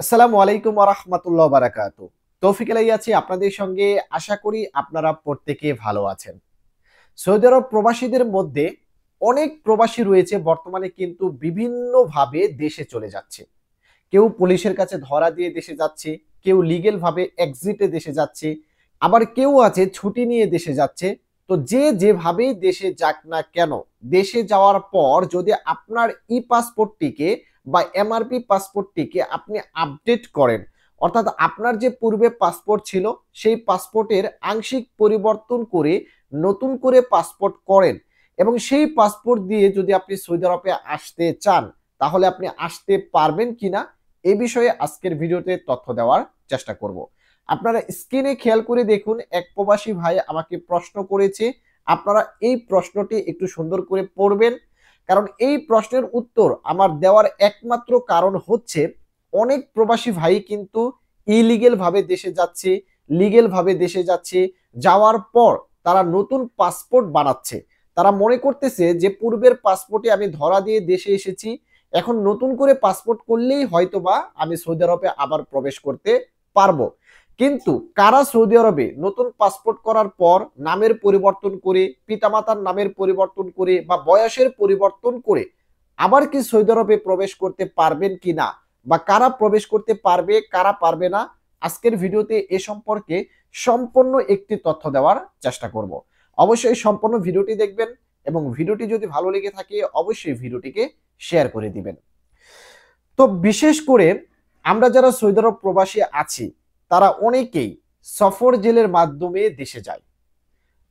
আসসালামু আলাইকুম ওয়া রাহমাতুল্লাহি ওয়া বারাকাতুহু। তৌফিক আলাই আছি আপনাদের সঙ্গে। আশা করি আপনারা প্রত্যেকে ভালো আছেন। সৌদি আরব প্রবাসীদের মধ্যে অনেক প্রবাসী রয়েছে বর্তমানে কিন্তু বিভিন্নভাবে দেশে চলে যাচ্ছে। কেউ পুলিশের কাছে ধরা দিয়ে দেশে যাচ্ছে, কেউ লিগ্যাল ভাবে এক্সিটে দেশে যাচ্ছে, আবার কেউ আছে ছুটি নিয়ে দেশে যাচ্ছে। তো যে যেভাবেই দেশে যাক না কেন, দেশে যাওয়ার পর যদি আপনার ই পাসপোর্টটিকে বা এমআরপি পাসপোর্টটিকে আপনি আপডেট করেন, অর্থাৎ আপনার যে পূর্বে পাসপোর্ট ছিল সেই পাসপোর্টের আংশিক পরিবর্তন করে নতুন করে পাসপোর্ট করেন এবং সেই পাসপোর্ট দিয়ে যদি আপনি সৌদি আরবে আসতে চান, তাহলে আপনি আসতে পারবেন কিনা এ বিষয়ে আজকের ভিডিওতে তথ্য দেওয়ার চেষ্টা করব। আপনারা স্ক্রিনে খেয়াল করে দেখুন, এক প্রবাসী ভাই আমাকে প্রশ্ন করেছে। আপনারা এই প্রশ্নটি একটু সুন্দর করে পড়বেন, কারণ এই প্রশ্নের উত্তর আমার দেওয়ার একমাত্র কারণ হচ্ছে অনেক প্রবাসী ভাই কিন্তু ইলিগেল ভাবে দেশে যাচ্ছে, লিগেল ভাবে দেশে যাচ্ছে, যাওয়ার পর তারা নতুন পাসপোর্ট বানাচ্ছে। তারা মনে করতেছে যে পূর্বের পাসপোর্টে আমি ধরা দিয়ে দেশে এসেছি, এখন নতুন করে পাসপোর্ট করলেই হয়তোবা আমি সৌদি আরবে আবার প্রবেশ করতে পারবো। কিন্তু কারা সৌদি আরবে নতুন পাসপোর্ট করার পর নামের পরিবর্তন করে, পিতামাতার নামের পরিবর্তন করে বা বয়সের পরিবর্তন করে আবার কি সৌদি আরবে প্রবেশ করতে পারবেন কি না, বা কারা প্রবেশ করতে পারবে কারা পারবে না, আজকের ভিডিওতে এ সম্পর্কে সম্পূর্ণ একটি তথ্য দেওয়ার চেষ্টা করব। অবশ্যই সম্পূর্ণ ভিডিওটি দেখবেন এবং ভিডিওটি যদি ভালো লেগে থাকে অবশ্যই ভিডিওটিকে শেয়ার করে দিবেন। তো বিশেষ করে আমরা যারা সৌদি আরব প্রবাসী আছি তারা অনেকেই সফর জেলের মাধ্যমে দেশে যায়,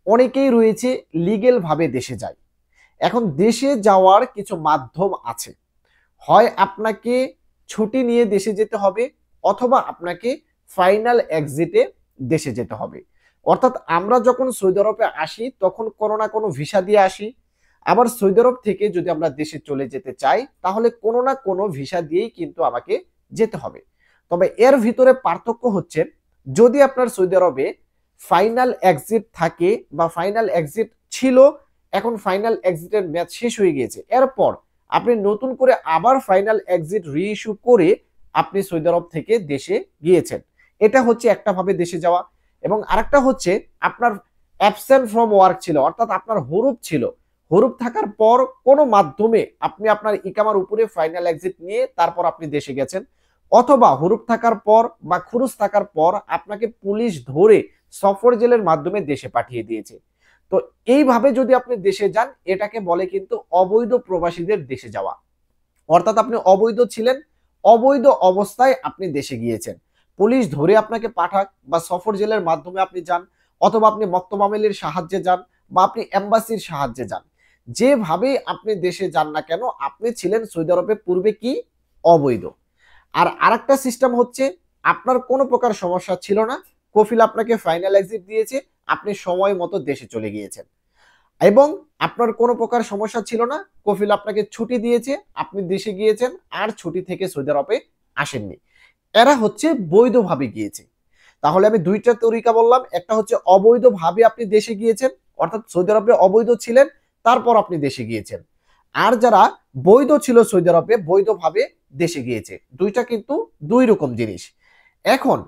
অনেকেই রয়েছে লিগেল ভাবে দেশে যায়। এখন দেশে যাওয়ার কিছু মাধ্যম আছে, হয় আপনাকে ছুটি নিয়ে দেশে যেতে হবে অথবা আপনাকে ফাইনাল এক্সিটে দেশে যেতে হবে। অর্থাৎ আমরা যখন সৌদি আরবে আসি তখন কোনো না কোনো ভিসা দিয়ে আসি, আবার সৌদি আরব থেকে যদি আমরা দেশে চলে যেতে চাই তাহলে কোনো না কোনো ভিসা দিয়েই কিন্তু আমাকে যেতে হবে। তবে এর ভিতরে পার্থক্য হচ্ছে, যদি আপনার সৌদি আরবে ফাইনাল এক্সিট থাকে বা ফাইনাল এক্সিট ছিল, এখন ফাইনাল এক্সিটের মেয়াদ শেষ হয়ে গিয়েছে, এরপর আপনি নতুন করে আবার ফাইনাল এক্সিট রিইস্যু করে আপনি সৌদি আরব থেকে দেশে গিয়েছেন, এটা হচ্ছে একটা ভাবে দেশে যাওয়া। এবং আরেকটা হচ্ছে আপনার অ্যাবসেন্ট ফ্রম ওয়ার্ক ছিল, অর্থাৎ আপনার হরুপ ছিল, হরুপ থাকার পর কোনো মাধ্যমে আপনি আপনার ইকামার উপরে ফাইনাল এক্সিট নিয়ে তারপর আপনি দেশে গেছেন, অথবা হরুপ থাকার পর বা খুরুজ থাকার পর আপনাকে পুলিশ ধরে সফর জেলের মাধ্যমে দেশে পাঠিয়ে দিয়েছে। তো এইভাবে যদি আপনি দেশে যান এটাকে বলে কিন্তু অবৈধ প্রবাসীদের দেশে যাওয়া। অর্থাৎ আপনি অবৈধ ছিলেন, অবৈধ অবস্থায় আপনি দেশে গিয়েছেন, পুলিশ ধরে আপনাকে পাঠাক বা সফর জেলের মাধ্যমে আপনি যান, অথবা আপনি মক্তব আমেলের সাহায্যে যান বা আপনি এম্বাসির সাহায্যে যান, যেভাবে আপনি দেশে যান না কেন আপনি ছিলেন সৌদি আরবে পূর্বে কি অবৈধ। আর আরেকটা সিস্টেম হচ্ছে, আপনার কোনো প্রকার সমস্যা ছিল না, কফিল আপনাকে ফাইনাল এক্সিট দিয়েছে, আপনি সময় মতো দেশে চলে গিয়েছেন, এবং আপনার কোনো প্রকার সমস্যা ছিল না, কফিল আপনাকে ছুটি দিয়েছে, আপনি দেশে গিয়েছেন আর ছুটি থেকে সৌদি আরবে আসেননি, এরা হচ্ছে বৈধভাবে গিয়েছে। তাহলে আমি দুইটা তরিকা বললাম, একটা হচ্ছে অবৈধভাবে আপনি দেশে গিয়েছেন, অর্থাৎ সৌদি আরবে অবৈধ ছিলেন তারপর আপনি দেশে গিয়েছেন, আর যারা বৈধ ছিল সৌদি আরবে বৈধভাবে দেশে গিয়েছে, দুইটা কিন্তু দুই রকম জিনিস। এখন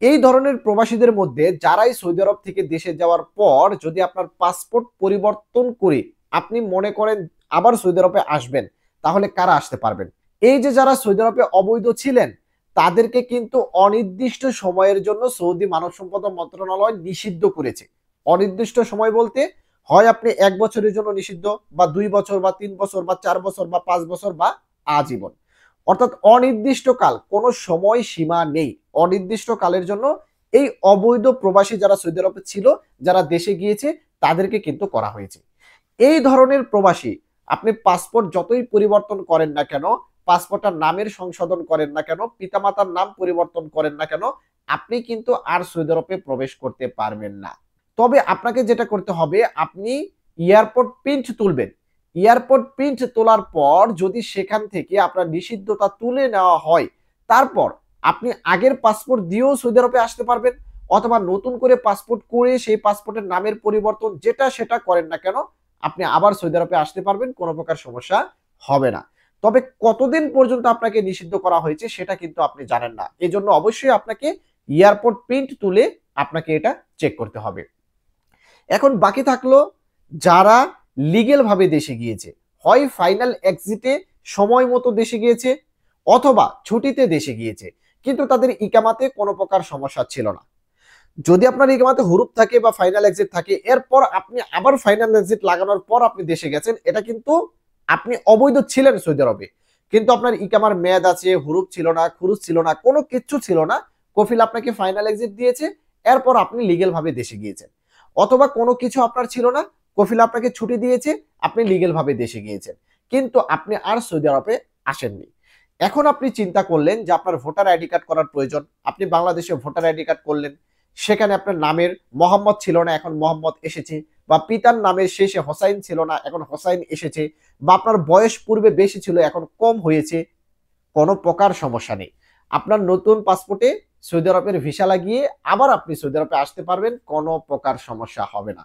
এই ধরনের প্রবাসীদের মধ্যে যারাই সৌদি আরব থেকে দেশে যাওয়ার পর যদি আপনার পাসপোর্ট পরিবর্তন করে আপনি মনে করেন আবার সৌদি আরবে আসবেন, তাহলে কারা আসতে পারবেন? এই যে যারা সৌদি আরবে অবৈধ ছিলেন তাদেরকে কিন্তু অনির্দিষ্ট সময়ের জন্য সৌদি মানব সম্পদ মন্ত্রণালয় নিষিদ্ধ করেছে। অনির্দিষ্ট সময় বলতে হয় আপনি 1 বছরের জন্য নিষিদ্ধ, বা 2 বছর বা 3 বছর বা 4 বছর বা 5 বছর বা আজীবন, অর্থাৎ অনির্দিষ্টকাল, কোনো সময় সীমা নেই। অনির্দিষ্ট কালের জন্য এই অবৈধ প্রবাসী যারা সৌদি আরবে ছিল, যারা দেশে গিয়েছে, তাদেরকে কিন্তু করা হয়েছে। এই ধরনের প্রবাসী আপনি পাসপোর্ট যতই পরিবর্তন করেন না কেন, পাসপোর্টের নামের সংশোধন করেন না কেন, পিতামাতার নাম পরিবর্তন করেন না কেন, আপনি কিন্তু আর সৌদি আরবে প্রবেশ করতে পারবেন না। তবে আপনাকে যেটা করতে হবে, আপনি এয়ারপোর্ট প্রিন্ট তুলবেন। এয়ারপোর্ট প্রিন্ট তোলার পর যদি সেখান থেকে আপনার নিষিদ্ধতা তুলে নেওয়া হয়, তারপর আপনি আগের পাসপোর্ট দিয়েও সৌদি আরবে আসতে পারবেন, অথবা নতুন করে পাসপোর্ট করে সেই পাসপোর্টের নামের পরিবর্তন যেটা সেটা করেন না কেন, আপনি আবার সৌদি আরবে আসতে পারবেন, কোনো প্রকার সমস্যা হবে না। তবে কতদিন পর্যন্ত আপনাকে নিষিদ্ধ করা হয়েছে সেটা কিন্তু আপনি জানেন না। এজন্য অবশ্যই আপনাকে এয়ারপোর্ট প্রিন্ট তুলে আপনাকে এটা চেক করতে হবে। এখন বাকি থাকলো যারা লিগেল ভাবে দেশে গিয়েছে, হয় ফাইনাল এক্সিটে সময় মতো দেশে গিয়েছে অথবা ছুটিতে দেশে গিয়েছে, কিন্তু তাদের ইকামাতে কোনো প্রকার সমস্যা ছিল না। যদি আপনার ইকামাতে হুরুপ থাকে বা ফাইনাল এক্সিট থাকে, এরপর আপনি আবার ফাইনাল এক্সিট লাগানোর পর আপনি দেশে গেছেন, এটা কিন্তু আপনি অবৈধ ছিলেন সৌদি আরবে। কিন্তু আপনার ইকামার মেয়াদ আছে, হুরুপ ছিল না, খুরুজ ছিল না, কোনো কিচ্ছু ছিল না, কফিল আপনাকে ফাইনাল এক্সিট দিয়েছে, এরপর আপনি লিগেল ভাবে দেশে গিয়েছেন। অথবা কোনো কিছু আপনার ছিল না, কফিল আপনাকে ছুটি দিয়েছে, আপনি লিগেল ভাবে দেশে গিয়েছেন, কিন্তু আপনি আর সৌদি আরবে আসেননি। এখন আপনি চিন্তা করলেন যে আপনার ভোটার আইডি কার্ড করার প্রয়োজন, আপনি বাংলাদেশে ভোটার আইডি কার্ড করলেন, সেখানে আপনার নামের মোহাম্মদ ছিল না, এখন মোহাম্মদ এসেছে, বা পিতার নামের শেষে হোসাইন ছিল না, এখন হোসাইন এসেছে, বা আপনার বয়স পূর্বে বেশি ছিল এখন কম হয়েছে, কোনো প্রকার সমস্যা নেই। আপনার নতুন পাসপোর্টে সৌদি আরবের ভিসা লাগিয়ে আবার আপনি সৌদি আরবে আসতে পারবেন, কোনো প্রকার সমস্যা হবে না।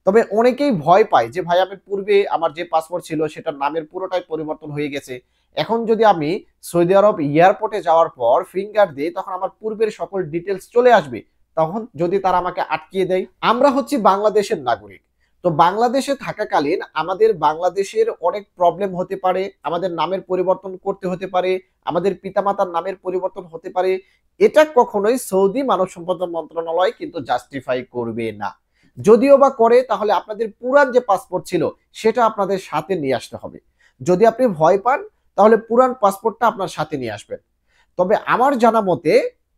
তবে অনেকেই ভয় পায় যে ভাই আমি পূর্বে আমার যে পাসপোর্ট ছিল সেটার নামের পুরোটাই পরিবর্তন হয়ে গেছে, এখন যদি আমি সৌদি আরব এয়ারপোর্টে যাওয়ার পর ফিঙ্গার দিই তখন আমার পূর্বের সকল ডিটেলস চলে আসবে, তখন যদি তারা আমাকে আটকিয়ে দেয়। আমরা হচ্ছি বাংলাদেশের নাগরিক, তো বাংলাদেশে থাকাকালীন আমাদের বাংলাদেশের অনেক প্রবলেম হতে পারে, আমাদের নামের পরিবর্তন করতে হতে পারে, আমাদের পিতামাতার নামের পরিবর্তন হতে পারে, এটা কখনোই সৌদি মানব সম্পদ মন্ত্রণালয় কিন্তু জাস্টিফাই করবে না। যদিও বা করে তাহলে আপনাদের পুরান যে পাসপোর্ট ছিল সেটা আপনাদের সাথে নিয়ে আসতে হবে। যদি আপনি ভয় পান তাহলে পুরান পাসপোর্টটা আপনার সাথে নিয়ে আসবেন। তবে আমার জানা মতে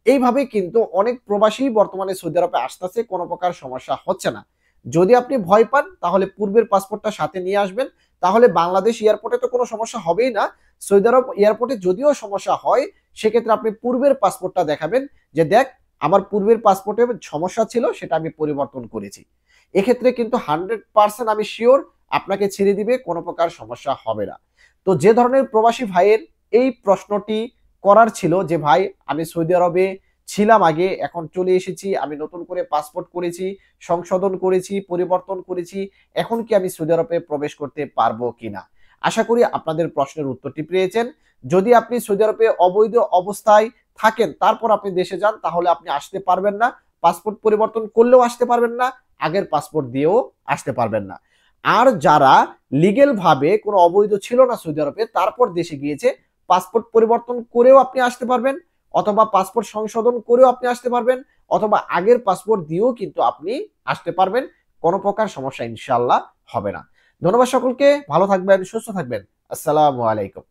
এইভাবে কিন্তু অনেক প্রবাসী বর্তমানে সৌদি আরবে আসতেছে, কোনো প্রকার সমস্যা হচ্ছে না। যদি আপনি ভয় পান তাহলে পূর্বের পাসপোর্টটা সাথে নিয়ে আসবেন, তাহলে বাংলাদেশ এয়ারপোর্টে তো কোনো সমস্যা হবেই না। সৌদি আরব এয়ারপোর্টে যদিও সমস্যা হয় সেক্ষেত্রে আপনি পূর্বের পাসপোর্টটা দেখাবেন যে দেখ আমার পূর্বের পাসপোর্টে সমস্যা ছিল সেটা আমি পরিবর্তন করেছি। এক্ষেত্রে কিন্তু 100% আমি শিওর আপনাকে ছেড়ে দিবে, কোনো প্রকার সমস্যা হবে না। তো যে ধরনের প্রবাসী ভাইয়ের এই প্রশ্নটি করার ছিল যে ভাই আমি সৌদি আরবে ছিলাম আগে, এখন চলে এসেছি, আমি নতুন করে পাসপোর্ট করেছি, সংশোধন করেছি, পরিবর্তন করেছি, এখন কি আমি সৌদি আরবে প্রবেশ করতে পারবো কিনা, আশা করি আপনাদের প্রশ্নের উত্তরটি পেয়েছেন। যদি আপনি সৌদি আরবে অবৈধ অবস্থায় থাকেন তারপর আপনি দেশে যান তাহলে আপনি আসতে পারবেন না, পাসপোর্ট পরিবর্তন করলেও আসতে পারবেন না, আগের পাসপোর্ট দিয়েও আসতে পারবেন না। আর যারা লিগেল ভাবে কোনো অবৈধ ছিল না সৌদি আরবে তারপর দেশে গিয়েছে, পাসপোর্ট পরিবর্তন করেও আপনি আসতে পারবেন, অথবা পাসপোর্ট সংশোধন করেও আপনি আসতে পারবেন, অথবা আগের পাসপোর্ট দিয়েও কিন্তু আপনি আসতে পারবেন, কোনো প্রকার সমস্যা ইনশাআল্লাহ হবে না। ধন্যবাদ সকলকে, ভালো থাকবেন, সুস্থ থাকবেন। আসসালামু আলাইকুম।